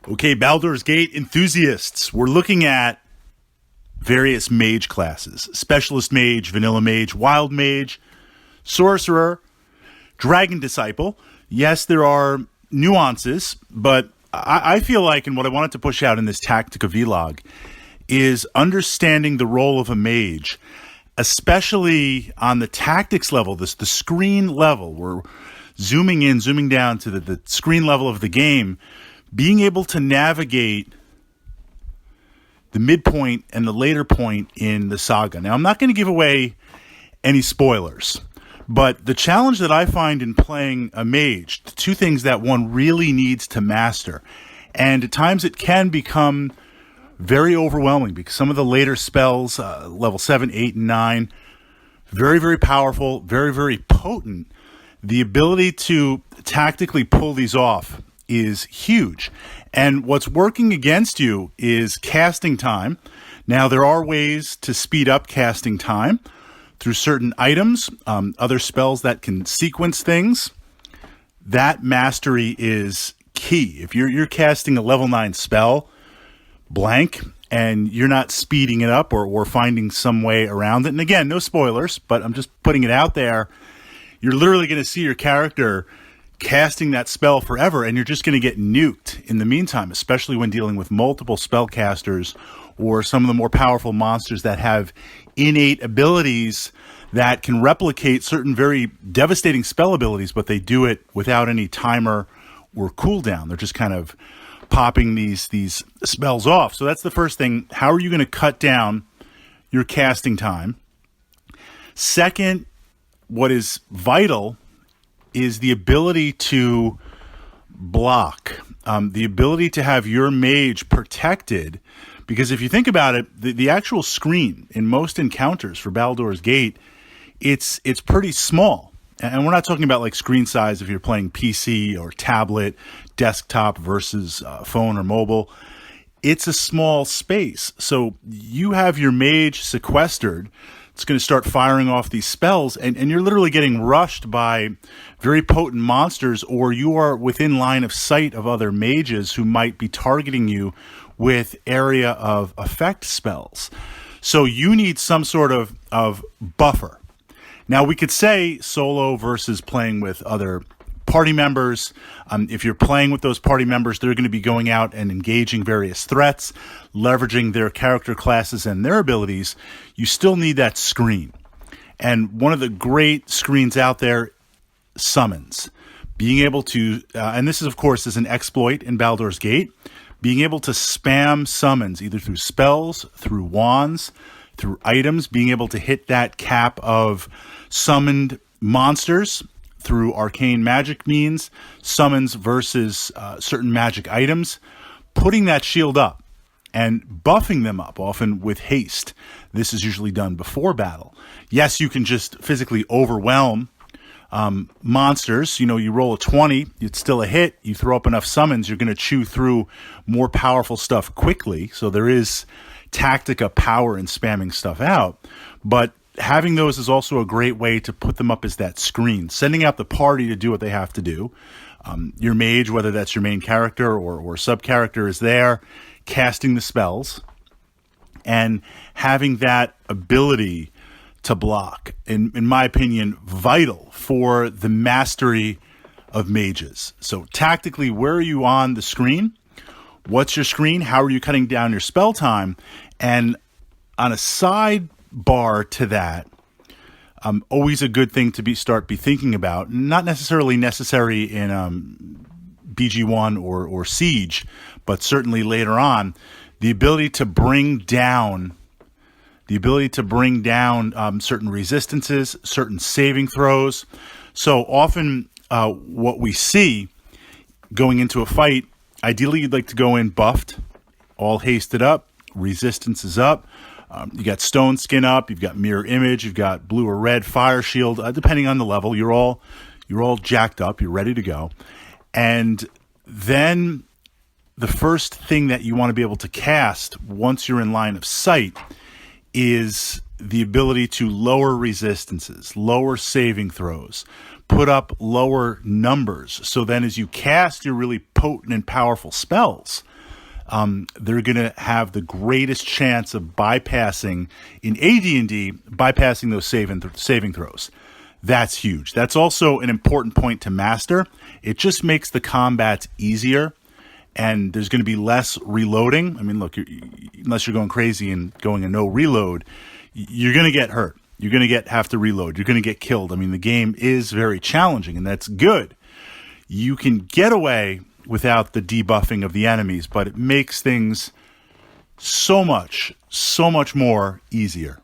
Okay, Baldur's Gate enthusiasts, we're looking at various mage classes. Specialist mage, vanilla mage, wild mage, sorcerer, dragon disciple. Yes, there are nuances, but I feel like, and what I wanted to push out in this Tactica vlog, is understanding the role of a mage, especially on the tactics level, the screen level. We're zooming in, zooming down to the screen level of the game, being able to navigate the midpoint and the later point in the saga. Now, I'm not going to give away any spoilers, but the challenge that I find in playing a mage, the two things that one really needs to master, and at times it can become very overwhelming because some of the later spells, level 7, 8, and 9, very, very powerful, very, very potent. The ability to tactically pull these off is huge. And what's working against you is casting time. Now, there are ways to speed up casting time through certain items, other spells that can sequence things. That mastery is key. If you're casting a level 9 spell blank and you're not speeding it up or finding some way around it, and again, no spoilers, but I'm just putting it out there, you're literally going to see your character casting that spell forever, and you're just going to get nuked in the meantime, especially when dealing with multiple spellcasters or some of the more powerful monsters that have innate abilities that can replicate certain very devastating spell abilities, but they do it without any timer or cooldown. They're just kind of popping these spells off. So that's the first thing. How are you going to cut down your casting time? Second, what is vital is the ability to block, the ability to have your mage protected. Because if you think about it, the actual screen in most encounters for Baldur's Gate, it's pretty small. And we're not talking about like screen size if you're playing PC or tablet, desktop versus phone or mobile. It's a small space. So you have your mage sequestered. It's going to start firing off these spells, and you're literally getting rushed by very potent monsters, or you are within line of sight of other mages who might be targeting you with area of effect spells. So you need some sort of buffer. Now, we could say solo versus playing with other party members. If you're playing with those party members, they're going to be going out and engaging various threats, leveraging their character classes and their abilities. You still need that screen. And one of the great screens out there, summons. Being able to, and this is, of course, is an exploit in Baldur's Gate, being able to spam summons either through spells, through wands, through items, being able to hit that cap of summoned monsters through arcane magic means, summons versus certain magic items, putting that shield up and buffing them up, often with haste. This is usually done before battle. Yes, you can just physically overwhelm monsters. You know, you roll a 20, it's still a hit. You throw up enough summons, you're going to chew through more powerful stuff quickly. So there is Tactica power in spamming stuff out. But having those is also a great way to put them up as that screen, sending out the party to do what they have to do. Your mage, whether that's your main character or sub-character, is there casting the spells and having that ability to block, in my opinion, vital for the mastery of mages. So tactically, where are you on the screen? What's your screen? How are you cutting down your spell time? And on a sidebar to that, always a good thing to start thinking about, not necessarily necessary in BG1 or Siege, but certainly later on, the ability to bring down certain resistances, certain saving throws. So often what we see going into a fight, ideally you'd like to go in buffed, all hasted up, resistance is up. You got stone skin up, you've got mirror image, you've got blue or red fire shield, depending on the level. You're all jacked up, you're ready to go. And then the first thing that you want to be able to cast once you're in line of sight is the ability to lower resistances, lower saving throws, put up lower numbers. So then as you cast your really potent and powerful spells, they're going to have the greatest chance of bypassing, in AD&D, bypassing those saving throws. That's huge. That's also an important point to master. It just makes the combats easier, and there's going to be less reloading. I mean, look, unless you're going crazy and going a no reload, you're going to get hurt. You're going to have to reload. You're going to get killed. I mean, the game is very challenging, and that's good. You can get away without the debuffing of the enemies, but it makes things so much more easier.